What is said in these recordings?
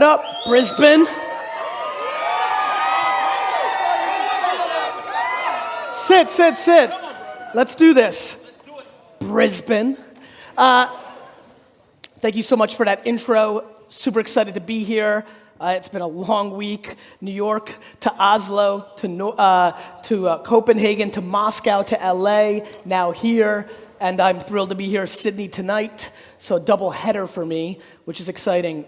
What up, Brisbane? Sit. Let's do this. Brisbane. Thank you so much for that intro. Super excited to be here. It's been a long week. New York to Oslo to Copenhagen to Moscow to LA, now here. And I'm thrilled to be here, Sydney tonight. So a double header for me, which is exciting.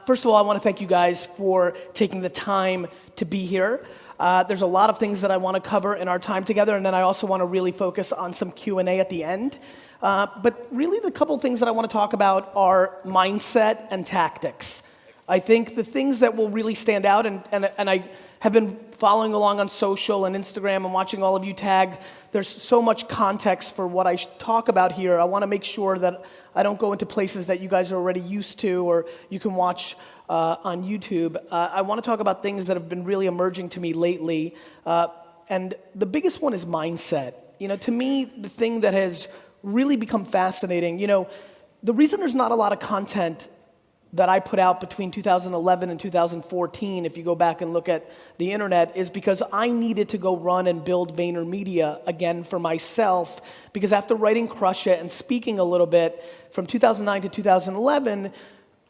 First of all, I want to thank you guys for taking the time to be here. There's a lot of things that I want to cover in our time together, and then I also want to really focus on some Q&A at the end. But really the couple things that I want to talk about are mindset and tactics. I think the things that will really stand out, and I have been following along on social and Instagram and watching all of you tag. There's so much context for what I talk about here. I want to make sure that I don't go into places that you guys are already used to or you can watch on YouTube. I want to talk about things that have been really emerging to me lately. And the biggest one is mindset. You know, to me, the thing that has really become fascinating, you know, the reason there's not a lot of content that I put out between 2011 and 2014, if you go back and look at the internet, is because I needed to go run and build VaynerMedia again for myself, because after writing Crush It and speaking a little bit from 2009 to 2011,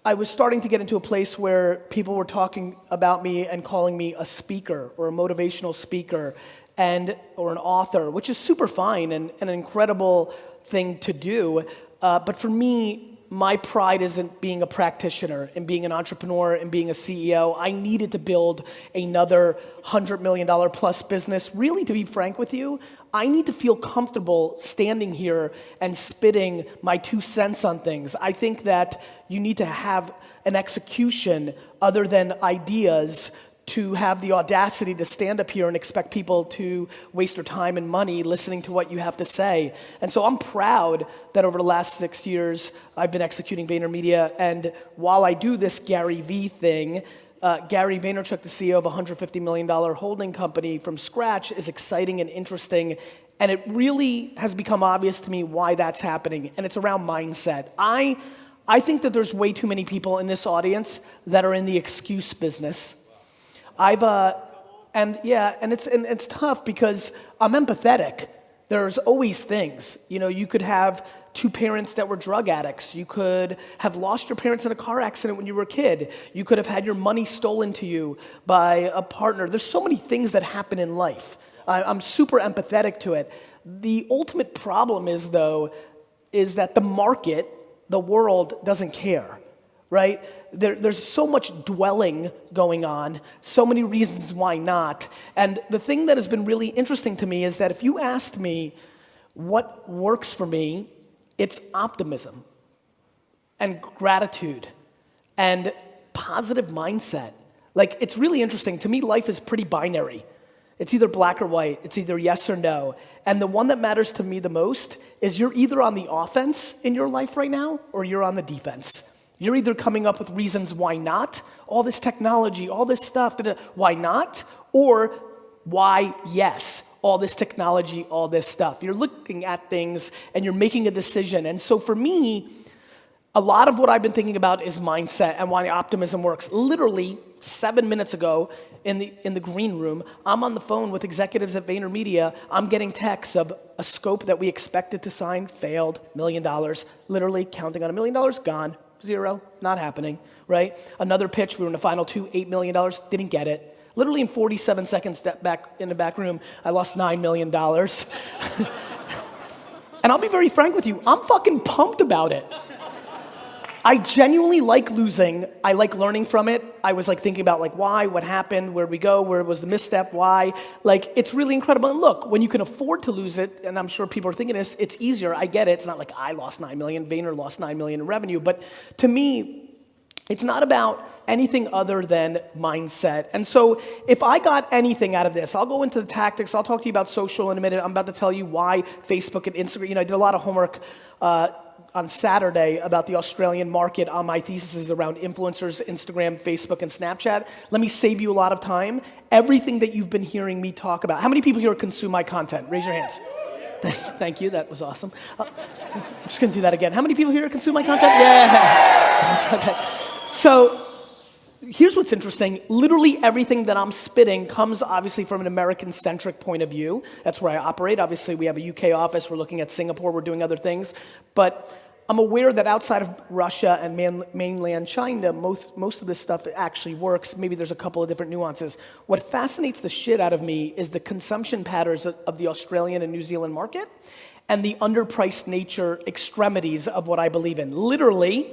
I was starting to get into a place where people were talking about me and calling me a speaker or a motivational speaker or an author, which is super fine and an incredible thing to do. But for me, my pride isn't being a practitioner and being an entrepreneur and being a CEO. I needed to build another $100 million plus business. Really, to be frank with you, I need to feel comfortable standing here and spitting my 2 cents on things. I think that you need to have an execution other than ideas to have the audacity to stand up here and expect people to waste their time and money listening to what you have to say. And so I'm proud that over the last 6 years, I've been executing VaynerMedia. And while I do this Gary V thing, Gary Vaynerchuk, the CEO of a $150 million holding company from scratch, is exciting and interesting. And it really has become obvious to me why that's happening. And it's around mindset. I think that there's way too many people in this audience that are in the excuse business. And it's tough because I'm empathetic. There's always things. You know, you could have 2 parents that were drug addicts. You could have lost your parents in a car accident when you were a kid. You could have had your money stolen to you by a partner. There's so many things that happen in life. I'm super empathetic to it. The ultimate problem is that the market, the world, doesn't care. Right? There's so much dwelling going on, so many reasons why not. And the thing that has been really interesting to me is that if you asked me what works for me, it's optimism and gratitude and positive mindset. Like, it's really interesting. To me, life is pretty binary. It's either black or white. It's either yes or no. And the one that matters to me the most is you're either on the offense in your life right now or you're on the defense. You're either coming up with reasons why not, all this technology, all this stuff, why not, or why yes, all this technology, all this stuff. You're looking at things and you're making a decision. And so for me, a lot of what I've been thinking about is mindset and why optimism works. Literally 7 minutes ago in the green room, I'm on the phone with executives at VaynerMedia. I'm getting texts of a scope that we expected to sign, failed, $1 million, literally counting on $1 million, gone. 0, not happening, right? Another pitch, we were in the final 2, $8 million, didn't get it. Literally in 47 seconds, step back in the back room, I lost $9 million. And I'll be very frank with you, I'm fucking pumped about it. I genuinely like losing. I like learning from it. I was like thinking about like why, what happened, where'd we go, where was the misstep, why? Like, it's really incredible. And look, when you can afford to lose it, and I'm sure people are thinking this, it's easier. I get it. It's not like I lost 9 million, Vayner lost 9 million in revenue. But to me, it's not about anything other than mindset. And so if I got anything out of this, I'll go into the tactics. I'll talk to you about social in a minute. I'm about to tell you why Facebook and Instagram, you know, I did a lot of homework on Saturday about the Australian market on my theses around influencers, Instagram, Facebook, and Snapchat. Let me save you a lot of time. Everything that you've been hearing me talk about. How many people here consume my content? Raise your hands. Thank you, that was awesome. I'm just gonna do that again. How many people here consume my content? Yeah. Okay. So here's what's interesting. Literally everything that I'm spitting comes obviously from an American-centric point of view. That's where I operate. Obviously, we have a UK office. We're looking at Singapore. We're doing other things. But I'm aware that outside of Russia and mainland China, most of this stuff actually works. Maybe there's a couple of different nuances. What fascinates the shit out of me is the consumption patterns of the Australian and New Zealand market and the underpriced nature extremities of what I believe in. Literally,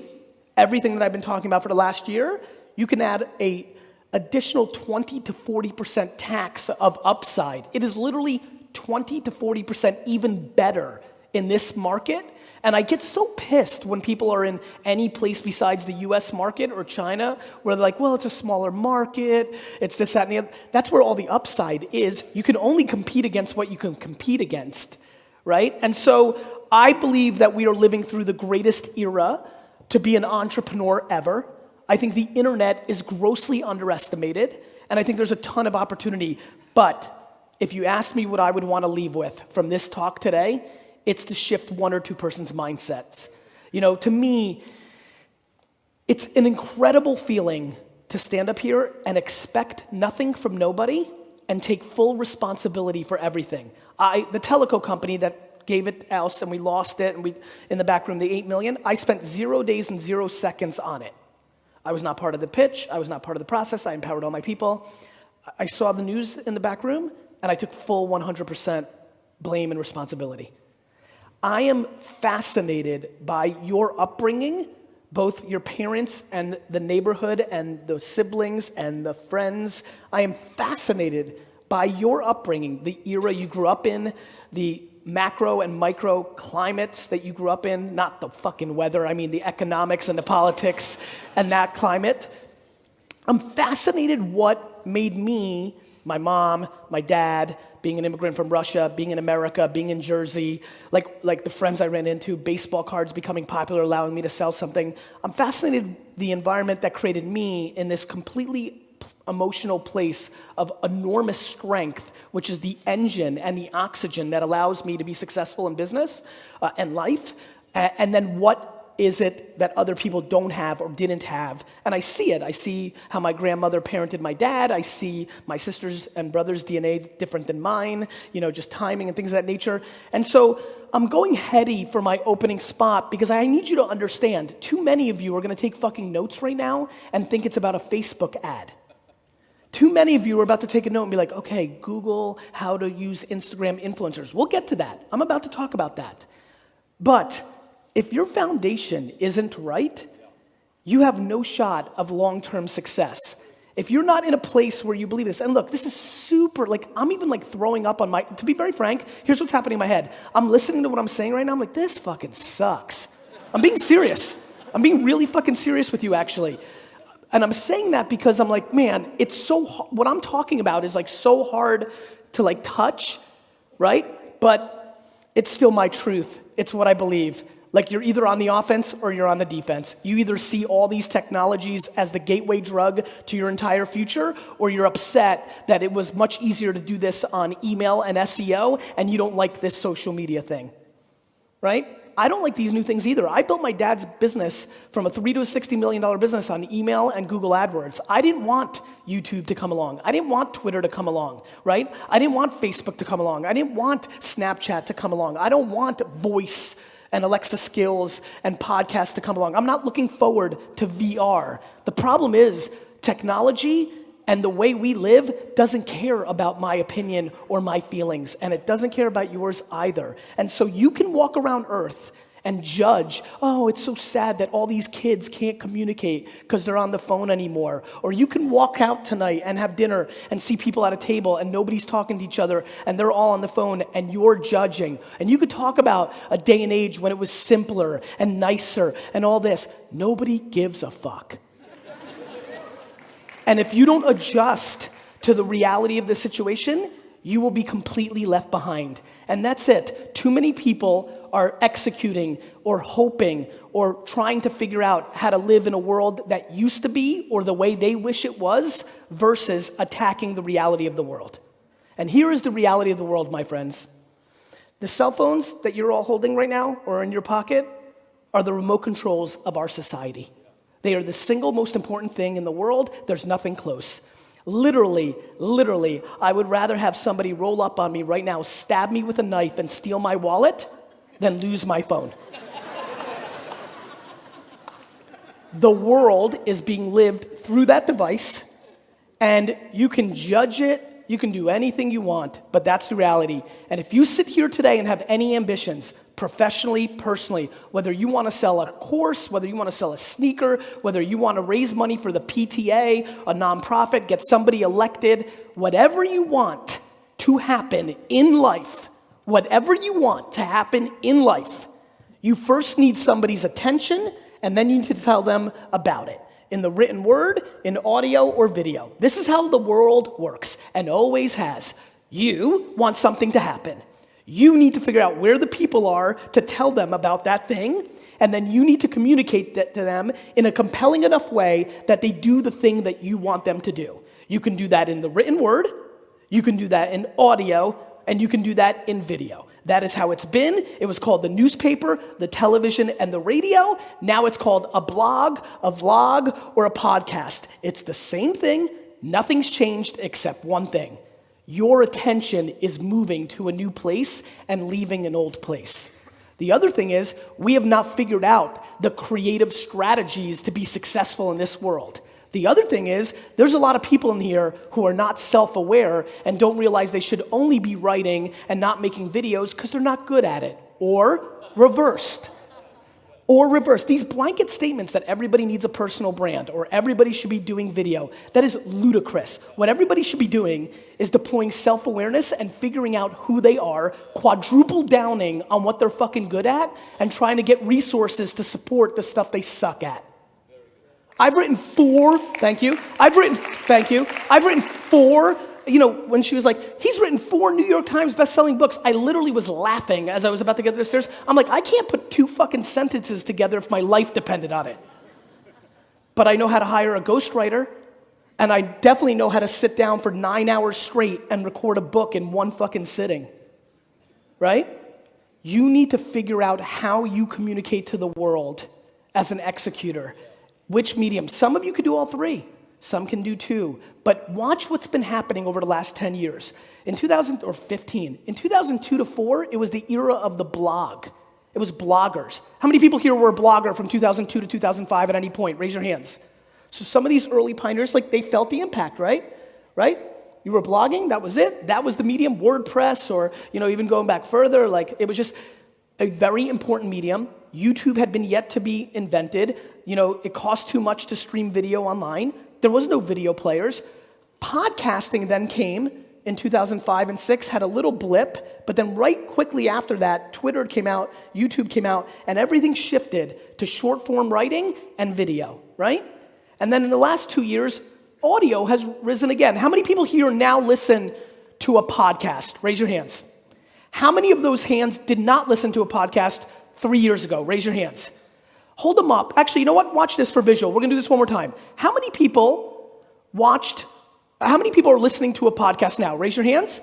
everything that I've been talking about for the last year, you can add a additional 20 to 40% tax of upside. It is literally 20 to 40% even better in this market. And I get so pissed when people are in any place besides the US market or China where they're like, well, it's a smaller market, it's this, that, and the other. That's where all the upside is. You can only compete against what you can compete against, right? And so I believe that we are living through the greatest era to be an entrepreneur ever. I think the internet is grossly underestimated, and I think there's a ton of opportunity. But if you ask me what I would want to leave with from this talk today, it's to shift one or two person's mindsets. You know, to me, it's an incredible feeling to stand up here and expect nothing from nobody and take full responsibility for everything. The teleco company that gave it us and we lost it and we in the back room, the 8 million, I spent 0 days and 0 seconds on it. I was not part of the pitch. I was not part of the process. I empowered all my people. I saw the news in the back room and I took full 100% blame and responsibility. I am fascinated by your upbringing, both your parents and the neighborhood and the siblings and the friends. I am fascinated by your upbringing, the era you grew up in, the macro and micro climates that you grew up in, not the fucking weather, I mean the economics and the politics and that climate. I'm fascinated what made me, my mom, my dad, being an immigrant from Russia, being in America, being in Jersey, like the friends I ran into, baseball cards becoming popular, allowing me to sell something. I'm fascinated the environment that created me in this completely emotional place of enormous strength, which is the engine and the oxygen that allows me to be successful in business and life. And then what is it that other people don't have or didn't have? And I see it. I see how my grandmother parented my dad. I see my sisters and brothers' DNA different than mine, you know, just timing and things of that nature. And so I'm going heady for my opening spot because I need you to understand, too many of you are gonna take fucking notes right now and think it's about a Facebook ad. Too many of you are about to take a note and be like, okay, Google how to use Instagram influencers. We'll get to that. I'm about to talk about that. But if your foundation isn't right, you have no shot of long-term success. If you're not in a place where you believe this, and look, this is super, like, I'm even like throwing up on to be very frank, here's what's happening in my head. I'm listening to what I'm saying right now, I'm like, this fucking sucks. I'm being serious. I'm being really fucking serious with you, actually. And I'm saying that because I'm like, man, it's so, what I'm talking about is like so hard to like touch, right? But it's still my truth. It's what I believe. Like you're either on the offense or you're on the defense. You either see all these technologies as the gateway drug to your entire future, or you're upset that it was much easier to do this on email and SEO, and you don't like this social media thing, right? I don't like these new things either. I built my dad's business from a $3 to $60 million business on email and Google AdWords. I didn't want YouTube to come along. I didn't want Twitter to come along, right? I didn't want Facebook to come along. I didn't want Snapchat to come along. I don't want voice and Alexa skills and podcasts to come along. I'm not looking forward to VR. The problem is technology and the way we live doesn't care about my opinion or my feelings, and it doesn't care about yours either. And so you can walk around Earth and judge, oh, it's so sad that all these kids can't communicate because they're on the phone anymore. Or you can walk out tonight and have dinner and see people at a table and nobody's talking to each other and they're all on the phone and you're judging. And you could talk about a day and age when it was simpler and nicer and all this. Nobody gives a fuck. And if you don't adjust to the reality of the situation, you will be completely left behind. And that's it. Too many people are executing or hoping or trying to figure out how to live in a world that used to be or the way they wish it was versus attacking the reality of the world. And here is the reality of the world, my friends. The cell phones that you're all holding right now or in your pocket are the remote controls of our society. They are the single most important thing in the world. There's nothing close. Literally, I would rather have somebody roll up on me right now, stab me with a knife, and steal my wallet than lose my phone. The world is being lived through that device, and you can judge it, you can do anything you want, but that's the reality. And if you sit here today and have any ambitions, professionally, personally, whether you want to sell a course, whether you want to sell a sneaker, whether you want to raise money for the PTA, a nonprofit, get somebody elected, whatever you want to happen in life, whatever you want to happen in life, you first need somebody's attention, and then you need to tell them about it. In the written word, in audio, or video. This is how the world works, and always has. You want something to happen. You need to figure out where the people are to tell them about that thing, and then you need to communicate that to them in a compelling enough way that they do the thing that you want them to do. You can do that in the written word, you can do that in audio, and you can do that in video. That is how it's been. It was called the newspaper, the television, and the radio. Now it's called a blog, a vlog, or a podcast. It's the same thing. Nothing's changed except one thing. Your attention is moving to a new place and leaving an old place. The other thing is, we have not figured out the creative strategies to be successful in this world. The other thing is, there's a lot of people in here who are not self-aware and don't realize they should only be writing and not making videos because they're not good at it. Or reversed. These blanket statements that everybody needs a personal brand or everybody should be doing video, that is ludicrous. What everybody should be doing is deploying self-awareness and figuring out who they are, quadruple downing on what they're fucking good at, and trying to get resources to support the stuff they suck at. I've written four, when she was like, he's written 4 New York Times best-selling books. I literally was laughing as I was about to get to the stairs. I'm like, I can't put 2 fucking sentences together if my life depended on it. But I know how to hire a ghostwriter, and I definitely know how to sit down for 9 hours straight and record a book in one fucking sitting, right? You need to figure out how you communicate to the world as an executor. Which medium? Some of you could do all 3. Some can do 2. But watch what's been happening over the last 10 years. In 2002 to 4, it was the era of the blog. It was bloggers. How many people here were a blogger from 2002 to 2005 at any point? Raise your hands. So some of these early pioneers, they felt the impact, right? You were blogging, that was it. That was the medium, WordPress, or, even going back further, it was just a very important medium. YouTube had been yet to be invented. It cost too much to stream video online. There was no video players. Podcasting then came in 2005 and 6, had a little blip, but then right quickly after that, Twitter came out, YouTube came out, and everything shifted to short form writing and video, right? And then in the last 2 years, audio has risen again. How many people here now listen to a podcast? Raise your hands. How many of those hands did not listen to a podcast 3 years ago? Raise your hands. Hold them up. Actually, you know what? Watch this for visual. We're going to do this one more time. How many people are listening to a podcast now? Raise your hands.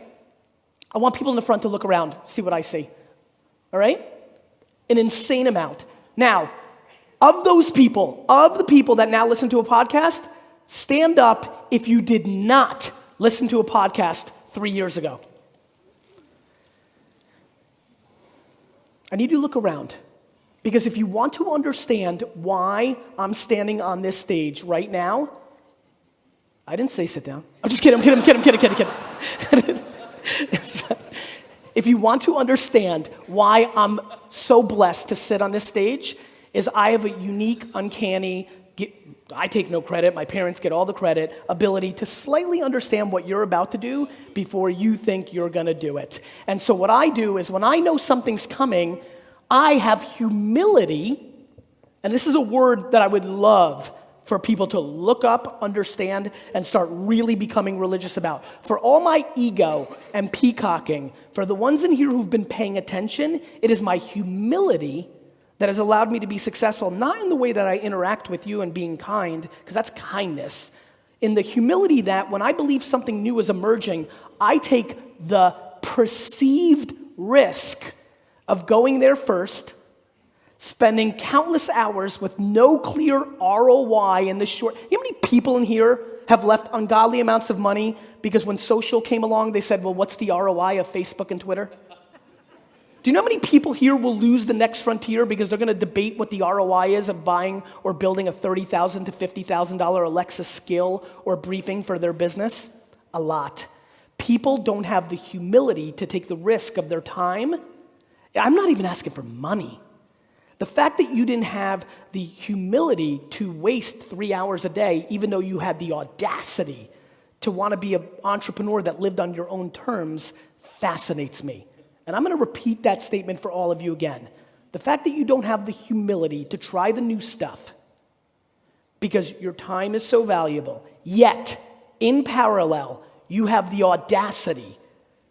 I want people in the front to look around, see what I see. All right? An insane amount. Now, of the people that now listen to a podcast, stand up if you did not listen to a podcast 3 years ago. I need you to look around. Because if you want to understand why I'm standing on this stage right now, I didn't say sit down. I'm just kidding. If you want to understand why I'm so blessed to sit on this stage, is I have a unique, uncanny, I take no credit, my parents get all the credit, ability to slightly understand what you're about to do before you think you're gonna do it. And so what I do is when I know something's coming, I have humility, and this is a word that I would love for people to look up, understand, and start really becoming religious about. For all my ego and peacocking, for the ones in here who've been paying attention, it is my humility that has allowed me to be successful, not in the way that I interact with you and being kind, because that's kindness, in the humility that when I believe something new is emerging, I take the perceived risk of going there first, spending countless hours with no clear ROI in the short. You know how many people in here have left ungodly amounts of money because when social came along, they said, well, what's the ROI of Facebook and Twitter? Do you know how many people here will lose the next frontier because they're going to debate what the ROI is of buying or building a $30,000 to $50,000 Alexa skill or briefing for their business? A lot. People don't have the humility to take the risk of their time. I'm not even asking for money. The fact that you didn't have the humility to waste 3 hours a day, even though you had the audacity to want to be an entrepreneur that lived on your own terms, fascinates me. And I'm going to repeat that statement for all of you again. The fact that you don't have the humility to try the new stuff because your time is so valuable, yet in parallel, you have the audacity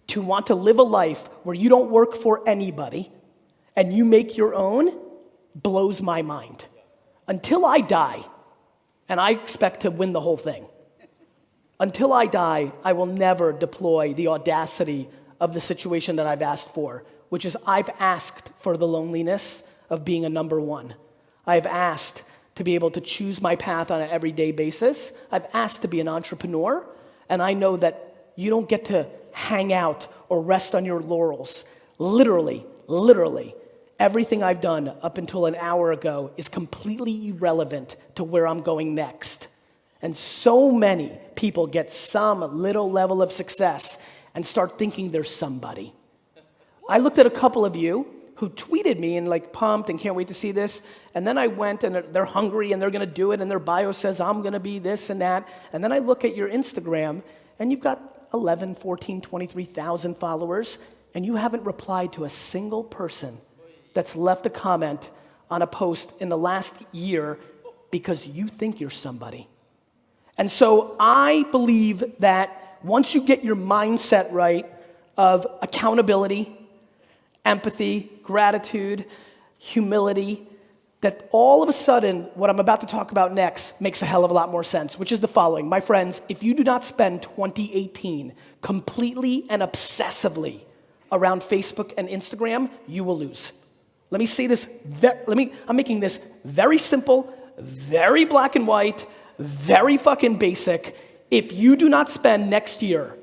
to want to live a life where you don't work for anybody and you make your own, blows my mind. Until I die, and I expect to win the whole thing, until I die, I will never deploy the audacity of the situation that I've asked for, which is I've asked for the loneliness of being a number one. I've asked to be able to choose my path on an everyday basis. I've asked to be an entrepreneur, and I know that you don't get to hang out or rest on your laurels. Literally, everything I've done up until an hour ago is completely irrelevant to where I'm going next. And so many people get some little level of success and start thinking they're somebody. I looked at a couple of you who tweeted me and like pumped and can't wait to see this. And then I went and they're hungry and they're gonna do it and their bio says, I'm gonna be this and that. And then I look at your Instagram and you've got 11, 14, 23,000 followers and you haven't replied to a single person that's left a comment on a post in the last year because you think you're somebody. And so I believe that once you get your mindset right of accountability, empathy, gratitude, humility, that all of a sudden what I'm about to talk about next makes a hell of a lot more sense, which is the following. My friends, if you do not spend 2018 completely and obsessively around Facebook and Instagram, you will lose. Let me say this, I'm making this very simple, very black and white, very fucking basic. If you do not spend next year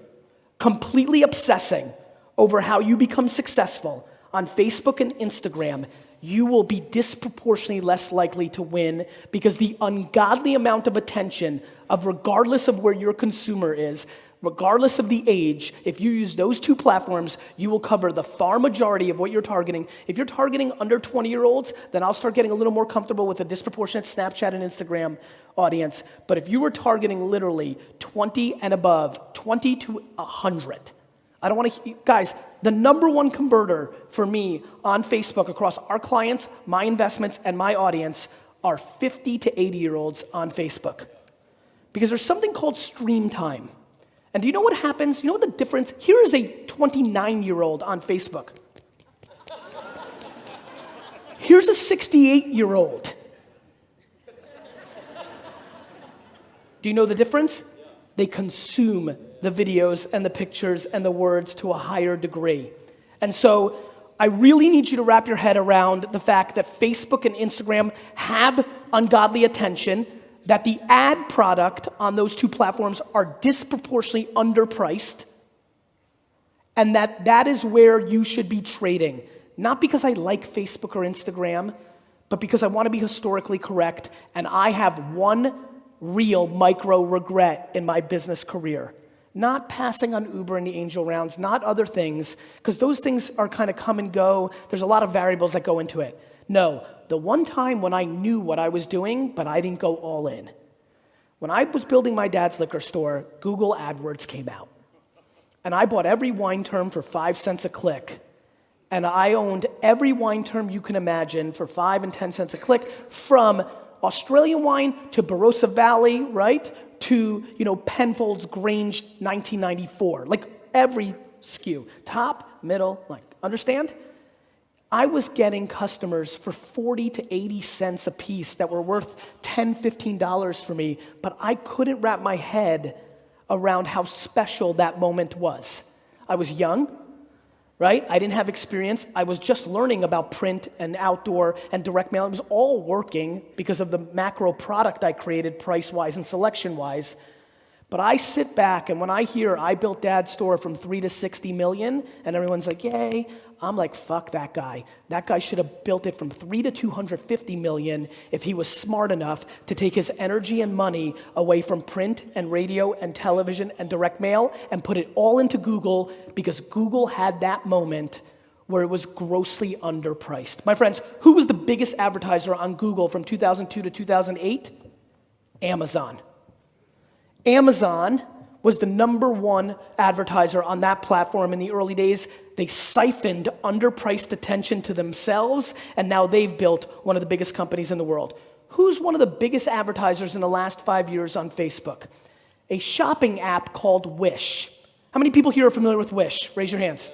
completely obsessing over how you become successful on Facebook and Instagram, you will be disproportionately less likely to win because the ungodly amount of attention of regardless of where your consumer is, regardless of the age, if you use those two platforms, you will cover the far majority of what you're targeting. If you're targeting under 20-year-olds, then I'll start getting a little more comfortable with a disproportionate Snapchat and Instagram audience. But if you were targeting literally 20 and above, 20 to 100, I don't want to, guys, the number one converter for me on Facebook across our clients, my investments, and my audience are 50 to 80-year-olds on Facebook. Because there's something called stream time. And do you know what happens? You know what the difference? Here is a 29-year-old on Facebook. Here's a 68-year-old. Do you know the difference? They consume the videos and the pictures and the words to a higher degree. And so I really need you to wrap your head around the fact that Facebook and Instagram have ungodly attention, that the ad product on those two platforms are disproportionately underpriced, and that is where you should be trading. Not because I like Facebook or Instagram, but because I want to be historically correct, and I have one real micro regret in my business career. Not passing on Uber and the angel rounds, not other things, because those things are kind of come and go. There's a lot of variables that go into it. No, the one time when I knew what I was doing, but I didn't go all in. When I was building my dad's liquor store, Google AdWords came out. And I bought every wine term for 5 cents a click. And I owned every wine term you can imagine for 5 and 10 cents a click, from Australian wine to Barossa Valley, right? To, Penfolds Grange 1994. Like every SKU, top, middle, like, understand? I was getting customers for 40 to 80 cents a piece that were worth $10, $15 for me, but I couldn't wrap my head around how special that moment was. I was young, right? I didn't have experience. I was just learning about print and outdoor and direct mail. It was all working because of the macro product I created price-wise and selection-wise. But I sit back, and when I hear I built Dad's store from 3 to 60 million, and everyone's like, yay, I'm like, fuck that guy. That guy should have built it from 3 to 250 million if he was smart enough to take his energy and money away from print and radio and television and direct mail and put it all into Google, because Google had that moment where it was grossly underpriced. My friends, who was the biggest advertiser on Google from 2002 to 2008? Amazon. Amazon was the #1 advertiser on that platform in the early days. They siphoned underpriced attention to themselves, and now they've built one of the biggest companies in the world. Who's one of the biggest advertisers in the last 5 years on Facebook? A shopping app called Wish. How many people here are familiar with Wish? Raise your hands.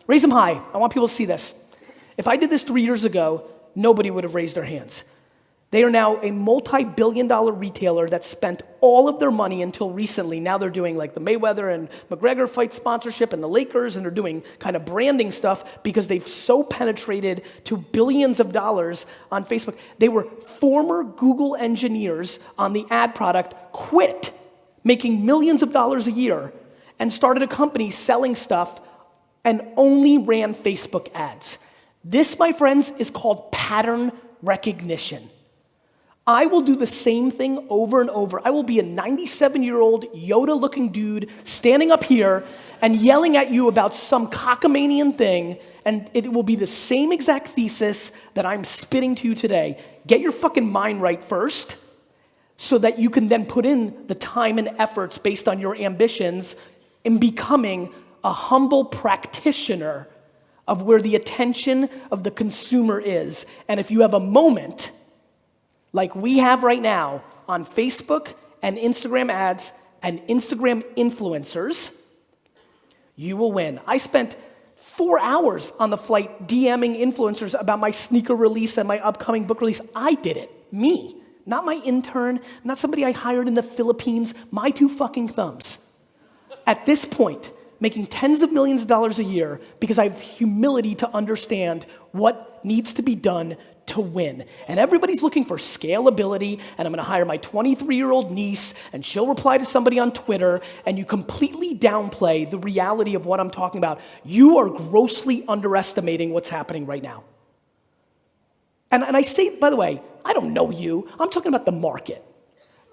Raise them high. I want people to see this. If I did this 3 years ago, nobody would have raised their hands. They are now a multi-billion-dollar retailer that spent all of their money until recently. Now they're doing like the Mayweather and McGregor fight sponsorship and the Lakers, and they're doing kind of branding stuff because they've so penetrated to billions of dollars on Facebook. They were former Google engineers on the ad product, quit making millions of dollars a year, and started a company selling stuff and only ran Facebook ads. This, my friends, is called pattern recognition. I will do the same thing over and over. I will be a 97-year-old Yoda-looking dude standing up here and yelling at you about some cockamanian thing, and it will be the same exact thesis that I'm spitting to you today. Get your fucking mind right first so that you can then put in the time and efforts based on your ambitions in becoming a humble practitioner of where the attention of the consumer is. And if you have a moment like we have right now on Facebook and Instagram ads and Instagram influencers, you will win. I spent 4 hours on the flight DMing influencers about my sneaker release and my upcoming book release. I did it, me, not my intern, not somebody I hired in the Philippines, my 2 fucking thumbs. At this point, making tens of millions of dollars a year because I have humility to understand what needs to be done to win. And everybody's looking for scalability, and I'm gonna hire my 23-year-old niece, and she'll reply to somebody on Twitter, and you completely downplay the reality of what I'm talking about. You are grossly underestimating what's happening right now. And I say, by the way, I don't know you, I'm talking about the market.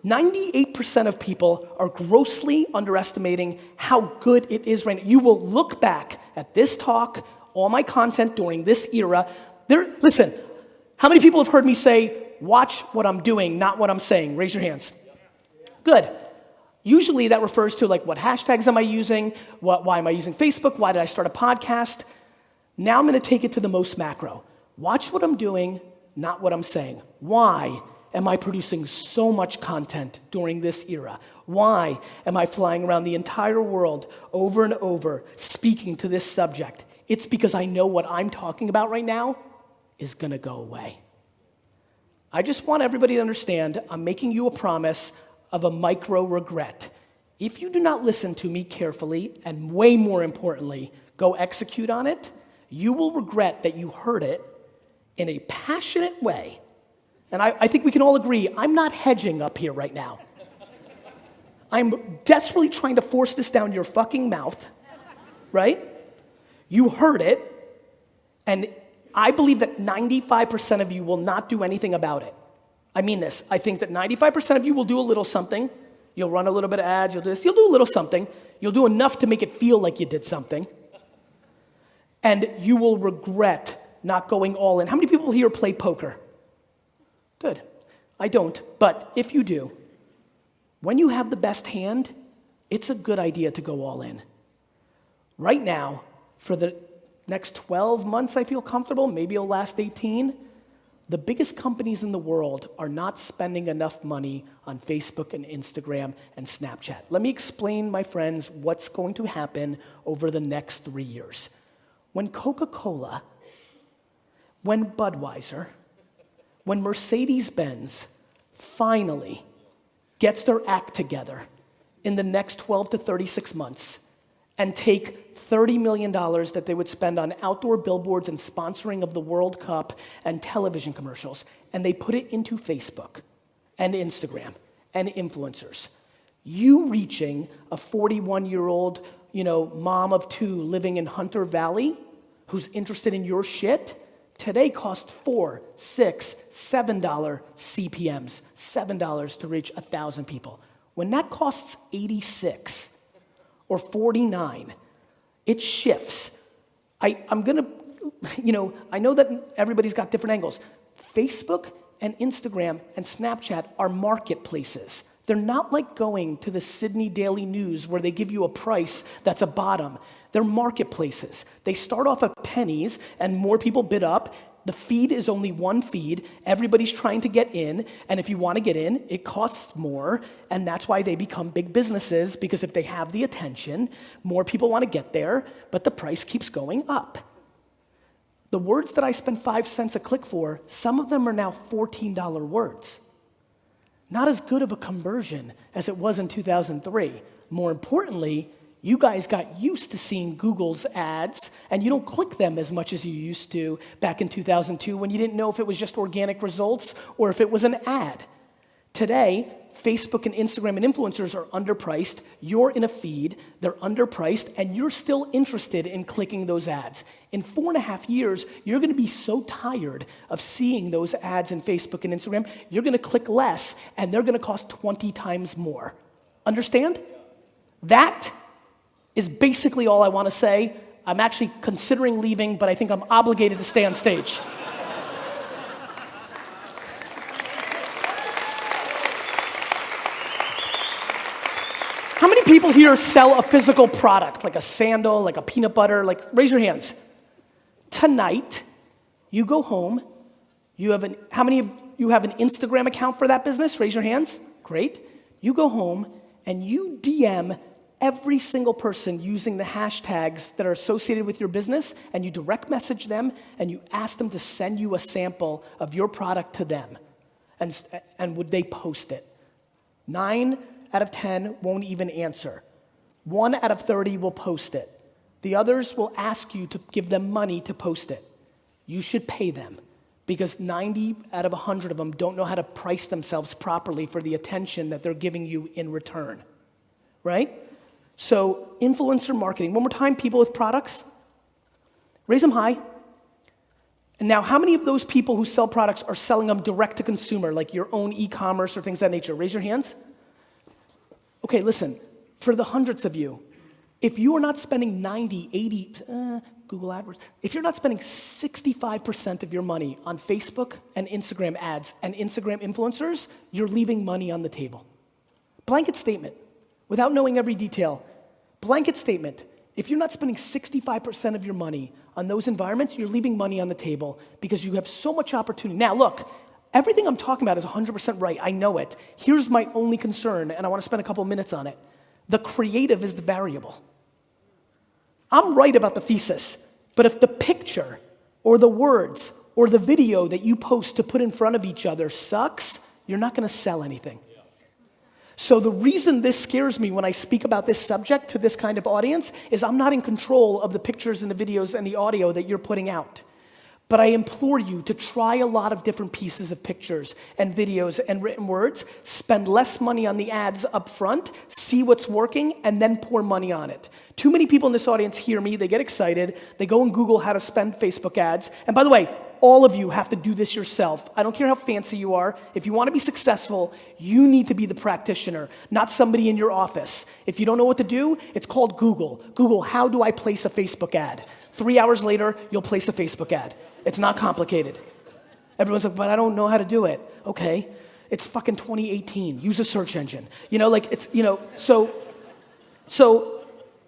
98% of people are grossly underestimating how good it is right now. You will look back at this talk, all my content during this era. Listen, how many people have heard me say, watch what I'm doing, not what I'm saying? Raise your hands. Good. Usually that refers to like, what hashtags am I using? Why am I using Facebook? Why did I start a podcast? Now I'm gonna take it to the most macro. Watch what I'm doing, not what I'm saying. Why am I producing so much content during this era? Why am I flying around the entire world over and over speaking to this subject? It's because I know what I'm talking about right now is gonna go away. I just want everybody to understand I'm making you a promise of a micro regret. If you do not listen to me carefully, and way more importantly, go execute on it, you will regret that you heard it in a passionate way. And I think we can all agree, I'm not hedging up here right now. I'm desperately trying to force this down your fucking mouth, right? You heard it, and I believe that 95% of you will not do anything about it. I mean this. I think that 95% of you will do a little something. You'll run a little bit of ads, you'll do this, you'll do a little something. You'll do enough to make it feel like you did something. And you will regret not going all in. How many people here play poker? Good. I don't, but if you do, when you have the best hand, it's a good idea to go all in. Right now, for the next 12 months, I feel comfortable, maybe it'll last 18, the biggest companies in the world are not spending enough money on Facebook and Instagram and Snapchat. Let me explain, my friends, what's going to happen over the next 3 years. When Coca-Cola, when Budweiser, when Mercedes-Benz finally gets their act together in the next 12 to 36 months, and take $30 million that they would spend on outdoor billboards and sponsoring of the World Cup and television commercials, and they put it into Facebook and Instagram and influencers. You reaching a 41-year-old, mom of two living in Hunter Valley who's interested in your shit today costs $4, $6, $7 CPMs, $7 to reach 1,000 people. When that costs 86 or 49, it shifts. I know that everybody's got different angles. Facebook and Instagram and Snapchat are marketplaces. They're not like going to the Sydney Daily News where they give you a price that's a bottom. They're marketplaces. They start off at pennies and more people bid up. The feed is only one feed. Everybody's trying to get in. And if you want to get in, it costs more. And that's why they become big businesses, because if they have the attention, more people want to get there, but the price keeps going up. The words that I spend 5 cents a click for, some of them are now $14 words. Not as good of a conversion as it was in 2003. More importantly, you guys got used to seeing Google's ads, and you don't click them as much as you used to back in 2002 when you didn't know if it was just organic results or if it was an ad. Today, Facebook and Instagram and influencers are underpriced. You're in a feed, they're underpriced, and you're still interested in clicking those ads. In 4.5 years, you're gonna be so tired of seeing those ads in Facebook and Instagram, you're gonna click less, and they're gonna cost 20 times more. Understand? That is basically all I wanna say. I'm actually considering leaving, but I think I'm obligated to stay on stage. How many people here sell a physical product, like a sandal, like a peanut butter, raise your hands. Tonight, you go home, how many of you have an Instagram account for that business? Raise your hands, great. You go home and you DM every single person using the hashtags that are associated with your business, and you direct message them and you ask them to send you a sample of your product to them. And would they post it? 9 out of 10 won't even answer. 1 out of 30 will post it. The others will ask you to give them money to post it. You should pay them, because 90 out of 100 of them don't know how to price themselves properly for the attention that they're giving you in return, right? So influencer marketing. One more time, people with products. Raise them high. And now, how many of those people who sell products are selling them direct to consumer, like your own e-commerce or things of that nature? Raise your hands. Okay, listen, for the hundreds of you, if you are not spending 90, 80, Google AdWords, if you're not spending 65% of your money on Facebook and Instagram ads and Instagram influencers, you're leaving money on the table. Blanket statement, without knowing every detail, blanket statement, if you're not spending 65% of your money on those environments, you're leaving money on the table because you have so much opportunity. Now look, everything I'm talking about is 100% right. I know it. Here's my only concern, and I want to spend a couple of minutes on it. The creative is the variable. I'm right about the thesis, but if the picture or the words or the video that you post to put in front of each other sucks, you're not going to sell anything. So the reason this scares me when I speak about this subject to this kind of audience is I'm not in control of the pictures and the videos and the audio that you're putting out. But I implore you to try a lot of different pieces of pictures and videos and written words, spend less money on the ads up front, see what's working, and then pour money on it. Too many people in this audience hear me, they get excited, they go and Google how to spend Facebook ads. And by the way, all of you have to do this yourself. I don't care how fancy you are. If you want to be successful, you need to be the practitioner, not somebody in your office. If you don't know what to do, it's called Google. Google, how do I place a Facebook ad? 3 hours later, you'll place a Facebook ad. It's not complicated. Everyone's like, but I don't know how to do it. Okay, it's fucking 2018. Use a search engine. So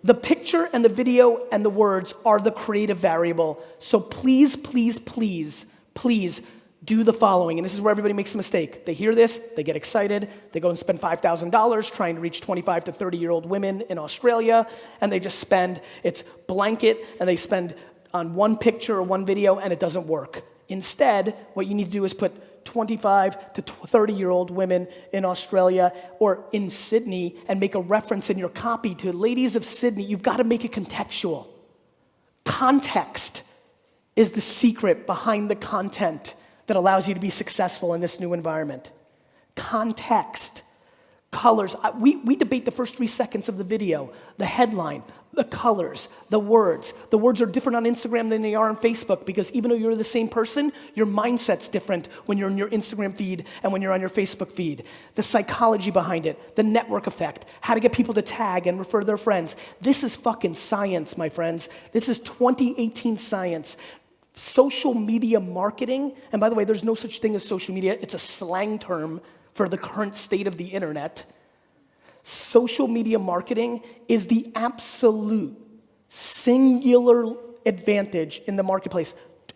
the picture and the video and the words are the creative variable. So please, please, please, please do the following. And this is where everybody makes a mistake. They hear this, they get excited, they go and spend $5,000 trying to reach 25 to 30-year-old women in Australia, and they just spend, it's blanket, and they spend on one picture or one video, and it doesn't work. Instead, what you need to do is put 25 to 30-year-old women in Australia or in Sydney and make a reference in your copy to ladies of Sydney, you've got to make it contextual. Context is the secret behind the content that allows you to be successful in this new environment. Context, colors. We debate the first 3 seconds of the video, the headline, the colors, the words. The words are different on Instagram than they are on Facebook because even though you're the same person, your mindset's different when you're in your Instagram feed and when you're on your Facebook feed. The psychology behind it, the network effect, how to get people to tag and refer their friends. This is fucking science, my friends. This is 2018 science. Social media marketing, and by the way, there's no such thing as social media. It's a slang term for the current state of the internet. Social media marketing is the absolute singular advantage in the marketplace.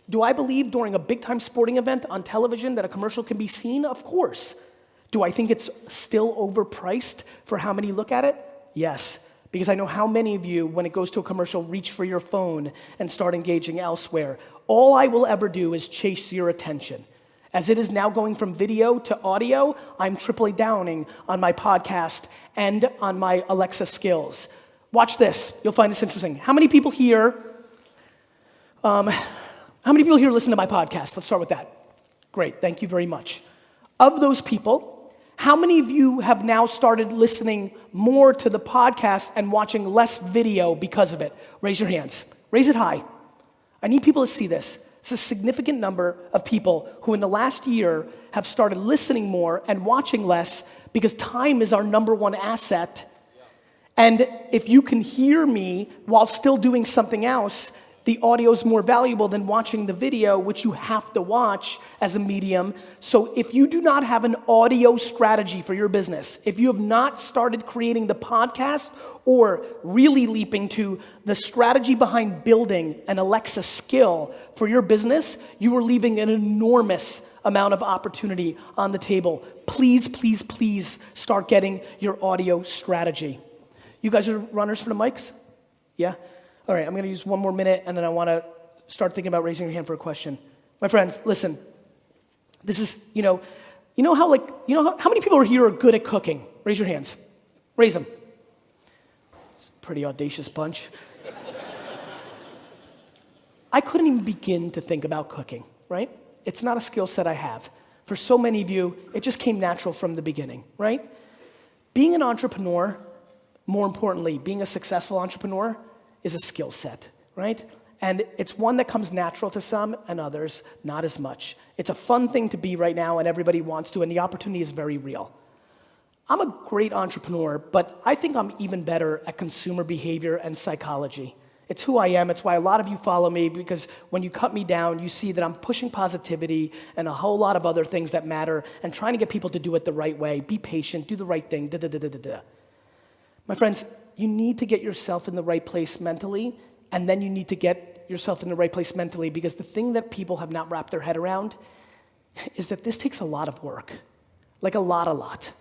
Do I believe during a big time sporting event on television that a commercial can be seen? Of course. Do I think it's still overpriced for how many look at it? Yes. Because I know how many of you, when it goes to a commercial, reach for your phone and start engaging elsewhere. All I will ever do is chase your attention. As it is now going from video to audio, I'm triply downing on my podcast and on my Alexa skills. Watch this. You'll find this interesting. How many people here listen to my podcast? Let's start with that. Great. Thank you very much. Of those people, how many of you have now started listening more to the podcast and watching less video because of it? Raise your hands. Raise it high. I need people to see this. It's a significant number of people who in the last year have started listening more and watching less because time is our number one asset. And if you can hear me while still doing something else, the audio is more valuable than watching the video, which you have to watch as a medium. So if you do not have an audio strategy for your business, if you have not started creating the podcast or really leaping to the strategy behind building an Alexa skill for your business, you are leaving an enormous amount of opportunity on the table. Please, please, please start getting your audio strategy. You guys are runners for the mics? Yeah? All right, I'm going to use 1 more minute, and then I want to start thinking about raising your hand for a question. My friends, listen. This is, how many people here are good at cooking? Raise your hands. Raise them. It's a pretty audacious bunch. I couldn't even begin to think about cooking, right? It's not a skill set I have. For so many of you, it just came natural from the beginning, right? Being an entrepreneur, more importantly, being a successful entrepreneur, is a skill set, right? And it's one that comes natural to some and others, not as much. It's a fun thing to be right now and everybody wants to, and the opportunity is very real. I'm a great entrepreneur, but I think I'm even better at consumer behavior and psychology. It's who I am. It's why a lot of you follow me, because when you cut me down, you see that I'm pushing positivity and a whole lot of other things that matter and trying to get people to do it the right way. Be patient, do the right thing, da-da-da-da-da-da. My friends, you need to get yourself in the right place mentally, and then you need to get yourself in the right place mentally, because the thing that people have not wrapped their head around is that this takes a lot of work. Like a lot.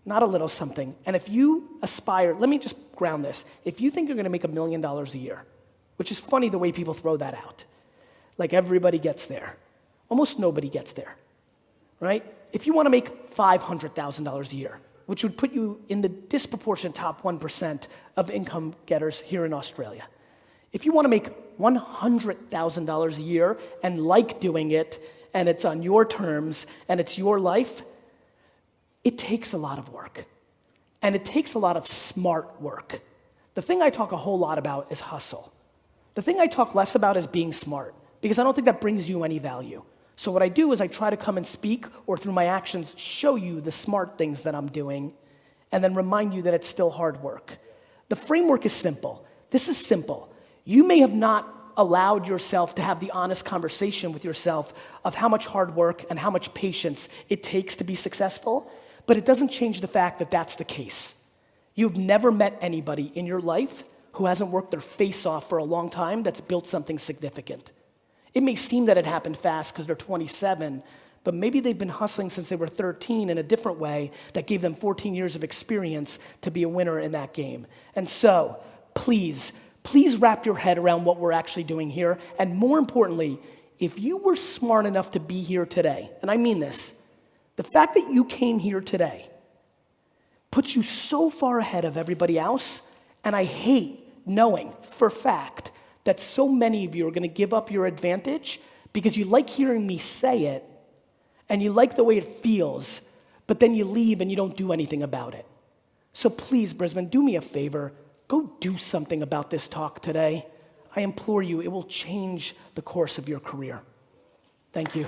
Not a little something. And if you aspire, let me just ground this. If you think you're gonna make $1 million a year, which is funny the way people throw that out, like everybody gets there. Almost nobody gets there, right? If you wanna make $500,000 a year, which would put you in the disproportionate top 1% of income getters here in Australia. If you want to make $100,000 a year and like doing it, and it's on your terms, and it's your life, it takes a lot of work. And it takes a lot of smart work. The thing I talk a whole lot about is hustle. The thing I talk less about is being smart, because I don't think that brings you any value. So what I do is I try to come and speak, or through my actions, show you the smart things that I'm doing, and then remind you that it's still hard work. The framework is simple. This is simple. You may have not allowed yourself to have the honest conversation with yourself of how much hard work and how much patience it takes to be successful, but it doesn't change the fact that that's the case. You've never met anybody in your life who hasn't worked their face off for a long time that's built something significant. It may seem that it happened fast because they're 27, but maybe they've been hustling since they were 13 in a different way that gave them 14 years of experience to be a winner in that game. And so, please wrap your head around what we're actually doing here. And more importantly, if you were smart enough to be here today, and I mean this, the fact that you came here today puts you so far ahead of everybody else, and I hate knowing for a fact that so many of you are gonna give up your advantage because you like hearing me say it, and you like the way it feels, but then you leave and you don't do anything about it. So please, Brisbane, do me a favor. Go do something about this talk today. I implore you, it will change the course of your career. Thank you.